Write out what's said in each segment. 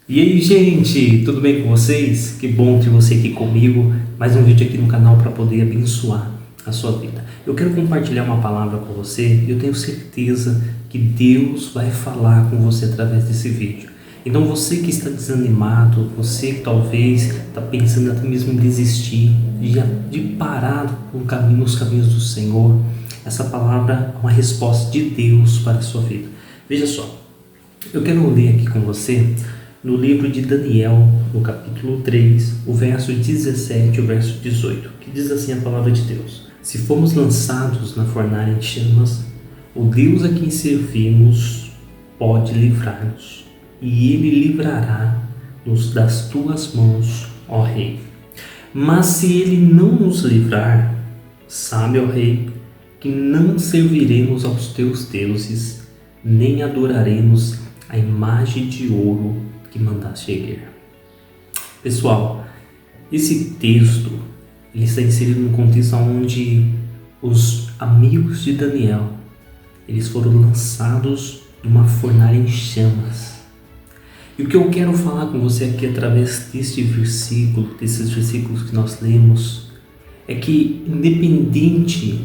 E aí, gente, tudo bem com vocês? Que bom ter você aqui comigo. Mais um vídeo aqui no canal para poder abençoar a sua vida. Eu quero compartilhar uma palavra com você e eu tenho certeza que Deus vai falar com você através desse vídeo. Então você que está desanimado, você que talvez está pensando até mesmo em desistir, de parar nos caminhos do Senhor, essa palavra é uma resposta de Deus para a sua vida. Veja só, eu quero ler aqui com você no livro de Daniel, no capítulo 3, o verso 17 e o verso 18, que diz assim a palavra de Deus: Se formos lançados na fornalha em chamas, o Deus a quem servimos pode livrar-nos, e Ele livrará-nos das tuas mãos, ó Rei. Mas se Ele não nos livrar, sabe, ó Rei, que não serviremos aos teus deuses, nem adoraremos a imagem de ouro que mandaste erguer. Pessoal, esse texto ele está inserido num contexto onde os amigos de Daniel eles foram lançados numa fornalha em chamas. E o que eu quero falar com você aqui através deste versículo, desses versículos que nós lemos, é que independente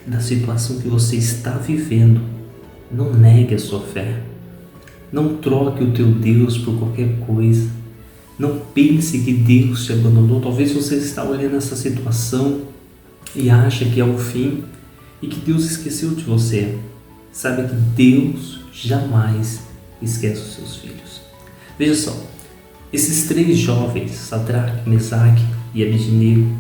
da situação que você está vivendo, não negue a sua fé. Não troque o teu Deus por qualquer coisa. Não pense que Deus te abandonou. Talvez você está olhando essa situação e acha que é o fim e que Deus esqueceu de você. Saiba que Deus jamais esquece os seus filhos. Veja só, esses três jovens, Sadraque, Mesaque e Abednego,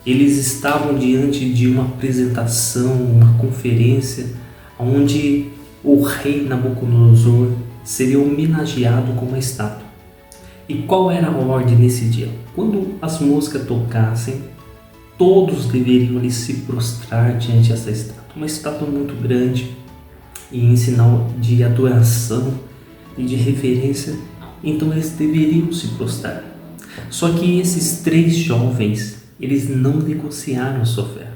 eles estavam diante de uma apresentação, uma conferência, onde o rei Nabucodonosor seria homenageado com uma estátua. E qual era a ordem nesse dia? Quando as músicas tocassem, todos deveriam ali se prostrar diante dessa estátua. Uma estátua muito grande e em sinal de adoração e de reverência. Então eles deveriam se prostrar. Só que esses três jovens, eles não negociaram a sua fé.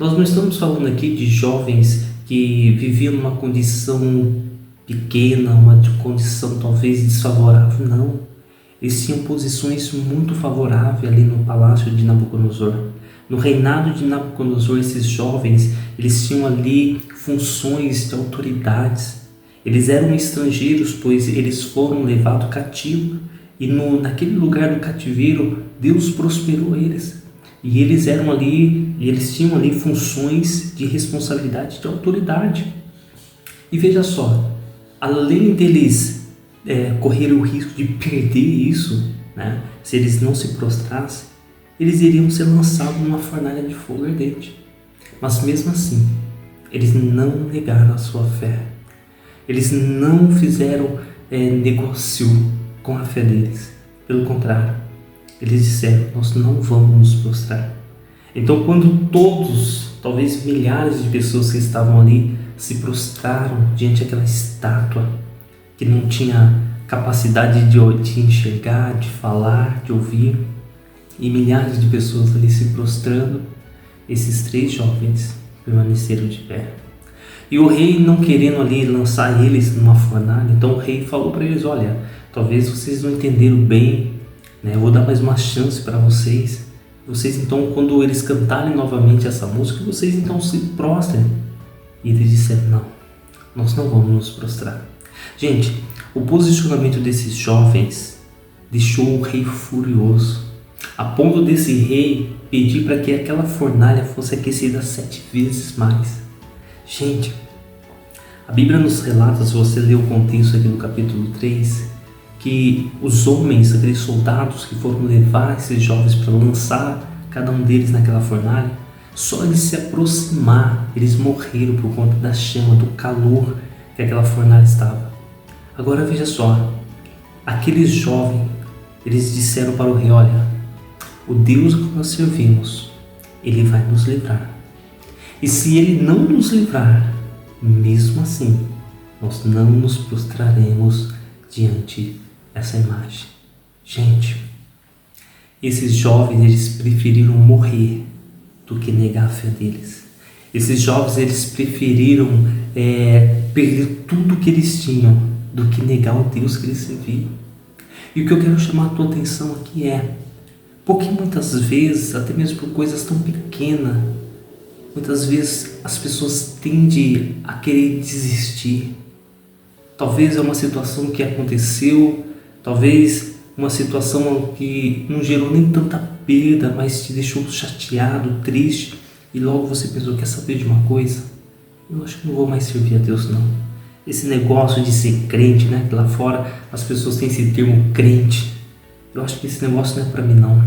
Nós não estamos falando aqui de jovens que viviam numa condição pequena, uma condição talvez desfavorável, não. Eles tinham posições muito favoráveis ali no palácio de Nabucodonosor. No reinado de Nabucodonosor, esses jovens, eles tinham ali funções de autoridades. Eles eram estrangeiros, pois eles foram levados cativos e naquele lugar do cativeiro, Deus prosperou eles. E eles tinham ali funções de responsabilidade, de autoridade. E veja só, além deles correrem o risco de perder isso, né, se eles não se prostrassem, eles iriam ser lançados numa fornalha de fogo ardente. Mas mesmo assim, eles não negaram a sua fé. Eles não fizeram negócio com a fé deles. Pelo contrário, eles disseram: nós não vamos nos prostrar. Então, quando todos, talvez milhares de pessoas que estavam ali, se prostraram diante daquela estátua que não tinha capacidade de enxergar, de falar, de ouvir, e milhares de pessoas ali se prostrando, esses três jovens permaneceram de pé. E o rei, não querendo ali lançar eles numa fornalha, então o rei falou para eles: olha, talvez vocês não entenderam bem, né? Eu vou dar mais uma chance para vocês. Vocês então, quando eles cantarem novamente essa música, vocês então se prostrem. E eles disseram: não, nós não vamos nos prostrar. Gente, o posicionamento desses jovens deixou o rei furioso, a ponto desse rei pedir para que aquela fornalha fosse aquecida 7 vezes mais. Gente, a Bíblia nos relata, se você ler o contexto aqui no capítulo 3, que os homens, aqueles soldados que foram levar esses jovens para lançar cada um deles naquela fornalha, só eles se aproximar, eles morreram por conta da chama, do calor que aquela fornalha estava. Agora veja só, aqueles jovens, eles disseram para o rei: olha, o Deus que nós servimos, Ele vai nos livrar. E se Ele não nos livrar, mesmo assim, nós não nos prostraremos diante dessa imagem. Gente, esses jovens, eles preferiram morrer do que negar a fé deles. Esses jovens, eles preferiram perder tudo que eles tinham do que negar o Deus que eles serviam. E o que eu quero chamar a tua atenção aqui é, porque muitas vezes, até mesmo por coisas tão pequenas, muitas vezes as pessoas tendem a querer desistir. Talvez é uma situação que aconteceu, talvez uma situação que não gerou nem tanta perda, mas te deixou chateado, triste, e logo você pensou, quer saber de uma coisa? Eu acho que não vou mais servir a Deus não. Esse negócio de ser crente, né? Que lá fora as pessoas têm esse termo crente. Eu acho que esse negócio não é para mim não.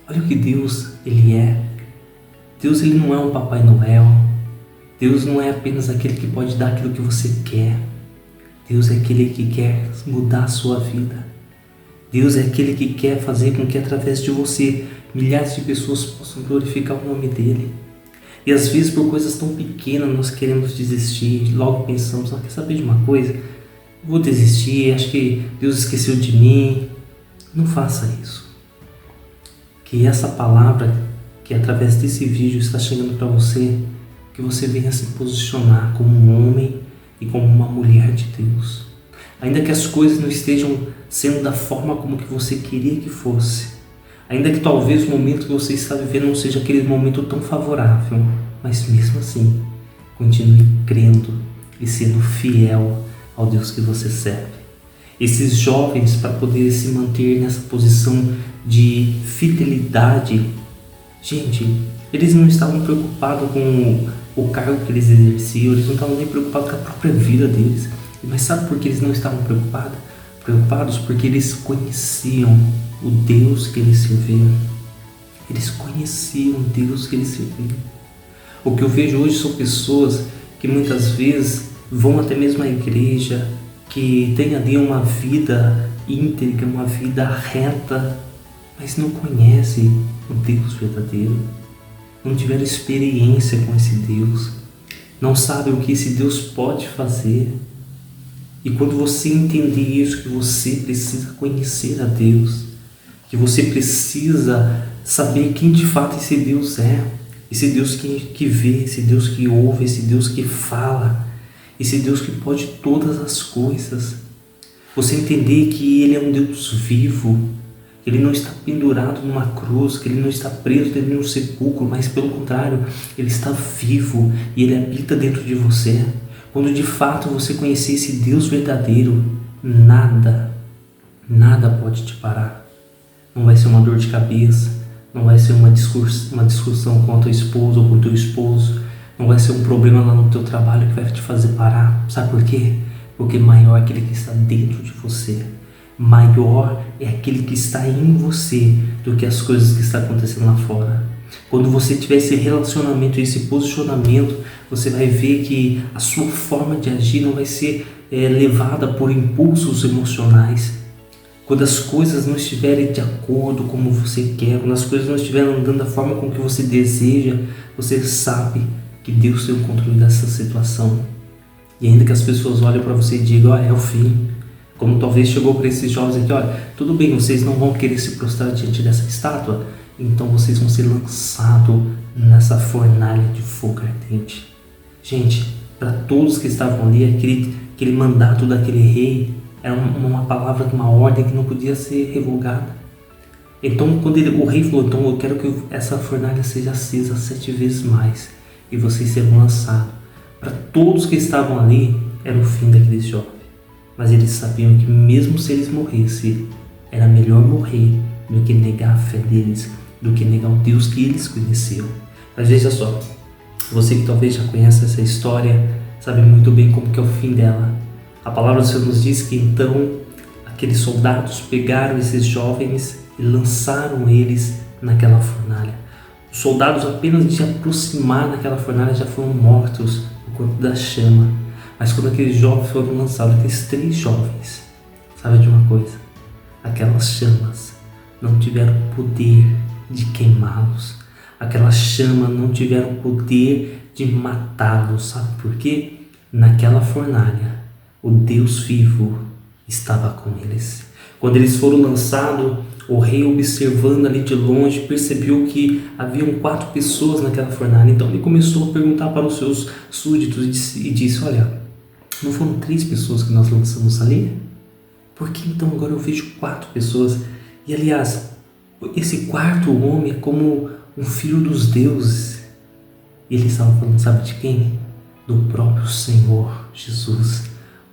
Olha o que Deus, Ele é. Deus, Ele não é um Papai Noel. Deus não é apenas aquele que pode dar aquilo que você quer. Deus é aquele que quer mudar a sua vida. Deus é aquele que quer fazer com que através de você milhares de pessoas possam glorificar o nome dEle. E às vezes por coisas tão pequenas nós queremos desistir, logo pensamos, quer saber de uma coisa? Vou desistir, acho que Deus esqueceu de mim. Não faça isso. Que essa palavra que através desse vídeo está chegando para você, que você venha se posicionar como um homem e como uma mulher de Deus. Ainda que as coisas não estejam sendo da forma como que você queria que fosse, ainda que talvez o momento que você está vivendo não seja aquele momento tão favorável, mas mesmo assim, continue crendo e sendo fiel ao Deus que você serve. Esses jovens, para poder se manter nessa posição de fidelidade, gente, eles não estavam preocupados com o cargo que eles exerciam, eles não estavam nem preocupados com a própria vida deles. Mas sabe por que eles não estavam preocupados? Preocupados porque eles conheciam o Deus que eles serviam. Eles conheciam o Deus que eles serviam. O que eu vejo hoje são pessoas que muitas vezes vão até mesmo à igreja, que têm ali uma vida íntegra, uma vida reta, mas não conhecem o Deus verdadeiro. Não tiveram experiência com esse Deus. Não sabem o que esse Deus pode fazer. E quando você entender isso, que você precisa conhecer a Deus, que você precisa saber quem de fato esse Deus é, esse Deus que vê, esse Deus que ouve, esse Deus que fala, esse Deus que pode todas as coisas. Você entender que Ele é um Deus vivo, que Ele não está pendurado numa cruz, que Ele não está preso dentro de um sepulcro, mas pelo contrário, Ele está vivo e Ele habita dentro de você. Quando de fato você conhecer esse Deus verdadeiro, nada pode te parar. Não vai ser uma dor de cabeça, não vai ser uma discussão com a tua esposa ou com o teu esposo, não vai ser um problema lá no teu trabalho que vai te fazer parar. Sabe por quê? Porque maior é aquele que está dentro de você. Maior é aquele que está em você do que as coisas que estão acontecendo lá fora. Quando você tiver esse relacionamento, esse posicionamento, você vai ver que a sua forma de agir não vai ser levada por impulsos emocionais. Quando as coisas não estiverem de acordo como você quer, quando as coisas não estiverem andando da forma como que você deseja, você sabe que Deus tem o controle dessa situação. E ainda que as pessoas olhem para você e digam, é o fim. Como talvez chegou para esses jovens aqui, olha, tudo bem, vocês não vão querer se prostrar diante dessa estátua, então vocês vão ser lançados nessa fornalha de fogo ardente. Gente, para todos que estavam ali, aquele mandato daquele rei era uma palavra, uma ordem que não podia ser revogada. Então, quando o rei falou, então eu quero que essa fornalha seja acesa 7 vezes mais e vocês serão lançados. Para todos que estavam ali, era o fim daqueles jovens. Mas eles sabiam que mesmo se eles morressem, era melhor morrer do que negar a fé deles, do que negar o Deus que eles conheciam. Mas veja só, você que talvez já conhece essa história, sabe muito bem como que é o fim dela. A palavra do Senhor nos diz que então aqueles soldados pegaram esses jovens e lançaram eles naquela fornalha. Os soldados apenas de aproximar naquela fornalha já foram mortos no corpo da chama. Mas quando aqueles jovens foram lançados, aqueles 3 jovens, sabe de uma coisa? Aquelas chamas não tiveram poder de queimá-los. Aquelas chamas não tiveram poder de matá-los. Sabe por quê? Naquela fornalha, o Deus vivo estava com eles. Quando eles foram lançados, o rei, observando ali de longe, percebeu que haviam 4 pessoas naquela fornalha. Então ele começou a perguntar para os seus súditos e disse, olha, não foram 3 pessoas que nós lançamos ali? Porque então agora eu vejo 4 pessoas. E aliás, esse quarto homem é como um filho dos deuses. E ele estava falando, sabe de quem? Do próprio Senhor Jesus.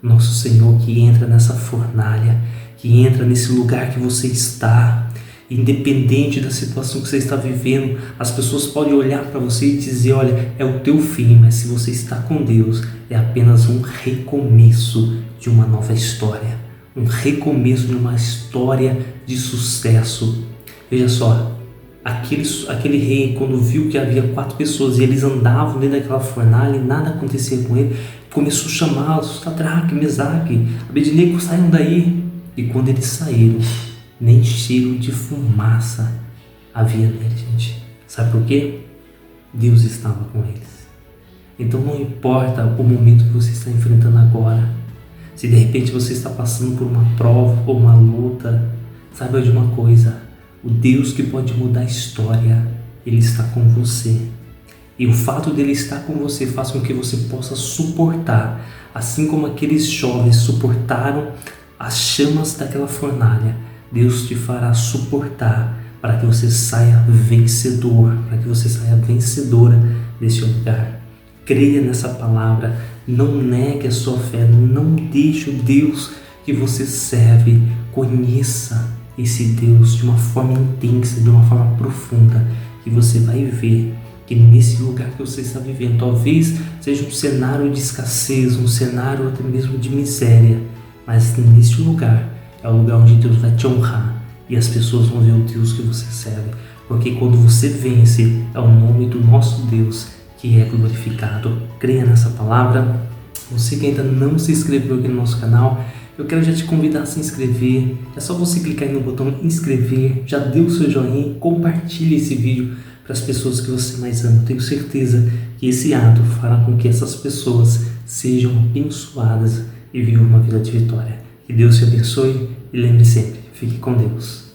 Nosso Senhor que entra nessa fornalha, que entra nesse lugar que você está. Independente da situação que você está vivendo, as pessoas podem olhar para você e dizer, olha, é o teu fim, mas se você está com Deus, é apenas um recomeço de uma nova história. Um recomeço de uma história de sucesso. Veja só, aquele rei, quando viu que havia 4 pessoas e eles andavam dentro daquela fornalha e nada acontecia com ele, começou a chamá-los, Sadraque, Mesaque, Abednego, saiam daí. E quando eles saíram, nem cheiro de fumaça havia nele, gente. Sabe por quê? Deus estava com eles. Então não importa o momento que você está enfrentando agora, se de repente você está passando por uma prova ou uma luta, saiba de uma coisa, o Deus que pode mudar a história, Ele está com você. E o fato dele estar com você faz com que você possa suportar, assim como aqueles jovens suportaram as chamas daquela fornalha. Deus te fará suportar para que você saia vencedor, para que você saia vencedora desse lugar. Creia nessa palavra, não negue a sua fé, não deixe o Deus que você serve. Conheça esse Deus de uma forma intensa, de uma forma profunda, que você vai ver que nesse lugar que você está vivendo, talvez seja um cenário de escassez, um cenário até mesmo de miséria, mas nesse lugar é o lugar onde Deus vai te honrar e as pessoas vão ver o Deus que você serve, porque quando você vence, é o nome do nosso Deus que é glorificado. Creia nessa palavra. Você que ainda não se inscreveu aqui no nosso canal, eu quero já te convidar a se inscrever. É só você clicar aí no botão inscrever, já dê o seu joinha, compartilhe esse vídeo para as pessoas que você mais ama. Tenho certeza que esse ato fará com que essas pessoas sejam abençoadas e vivam uma vida de vitória. Que Deus te abençoe e lembre sempre, fique com Deus.